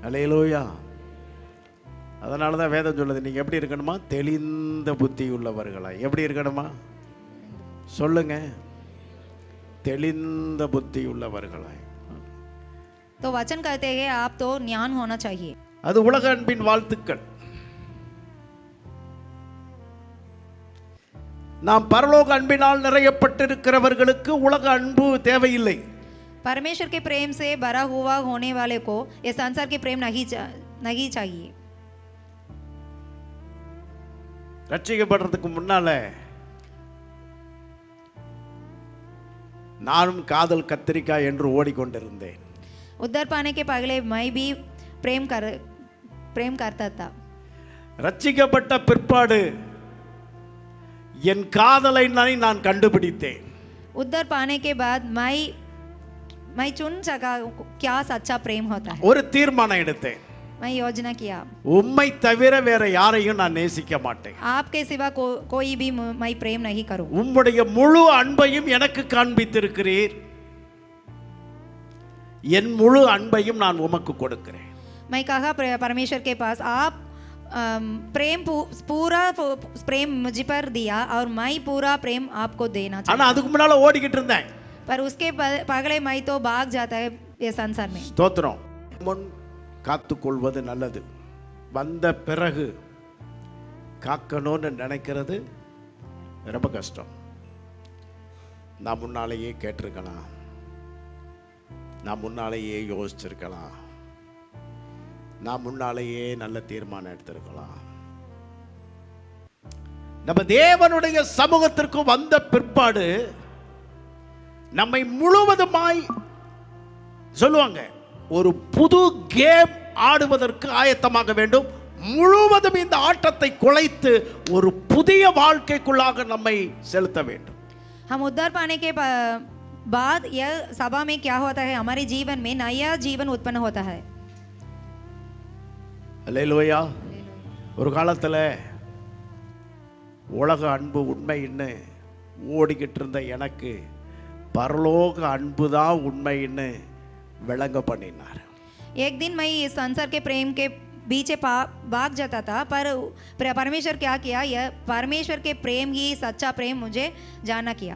அல்லேலூயா. அதனால தான் வேதம் சொல்லுது, நீங்கள் எப்படி இருக்கணுமா? தெளிந்த புத்தி உள்ளவர்களாய். எப்படி இருக்கணுமா சொல்லுங்க? தெளிந்த புத்தி உள்ளவர்களாய். तो वचन कहते हैं आप तो ज्ञान होना चाहिए. அது உலக அன்பின் வாழ்த்துக்கள். நாம் பரலோக அன்பினால் நிறையப்பட்டிருக்கிறவர்களுக்கு உலக அன்பு தேவையில்லை. परमेश्वर के प्रेम से भरा हुआ होने वाले को ये संसार के प्रेम नहीं चाहिए. ரட்சிக்கப்படுறதுக்கு முன்னால நானும் காதல் கத்திரிக்காய் என்று ஓடிக்கொண்டிருந்தேன். उद्धार पाने के पहले मैं भी प्रेम करता था. ரட்சிக்கப்பட்ட பிற்பாடு என் காதலை நான் கண்டுபிடித்தேன். उद्धार पाने के बाद मैं चुन सका क्या सच्चा प्रेम होता है. ஒரு தீர்மானம் எடுத்தேன். मैं योजना किया, உம்மை தவிர வேற யாரையும் நான் நேசிக்க மாட்டேன். आपके सिवा कोई भी मैं प्रेम नहीं करूं. உம்முடைய முழு அன்பையும் எனக்கு காண்பித்திருக்கிறீர். என் முழு அன்பையும் நான் உமக்கு கொடுக்கிறேன். मैं कहा परमेश्वर के पास आप पूरा प्रेम मुझ पर दिया और मैं पूरा प्रेम आपको देना ஆனா चाहता. அதுக்கு முன்னால ஓடிக்கிட்டு இருந்தேன். पर उसके पगले मैं तो भाग जाता है ये संसार में. ஸ்தோத்திரம். முன் காத்துக்கொள்வது நல்லது. வந்த பிறகு காக்கணும்னு நினைக்கிறது ரொம்ப கஷ்டம். நான் முன்னாலேயே கேட்டிருக்கலாம், நான் முன்னாலேயே யோசிச்சிருக்கலாம், நான் முன்னாலேயே நல்ல தீர்மானம் எடுத்திருக்கலாம். நம்ம தேவனுடைய சமூகத்திற்கு வந்த பிற்பாடு நம்மை முழுவதுமாய் சொல்லுவாங்க, ஒரு புது கேம் ஆடுவதற்கு ஆயத்தமாக வேண்டும். முழுவதும் இந்த ஆட்டத்தை குலைத்து ஒரு புதிய வாழ்க்கைக்குள்ளாக நம்மை செலுத்த வேண்டும். हम उद्धार पाने के बाद यह सभा में क्या होता है, हमारे जीवन में नया जीवन उत्पन्न होता है. அல்லேலூயா. ஒரு காலத்துல உலக அன்பு உண்மைன்னு ஓடிக்கிட்டு இருந்த எனக்கு பரலோக அன்பு தான் உண்மைன்னு விளங்க பண்ணினார். एक दिन मैं इस संसार के प्रेम के पीछे भाग जाता था, पर परमेश्वर क्या किया, यह परमेश्वर के प्रेम ही सच्चा प्रेम मुझे जाना किया.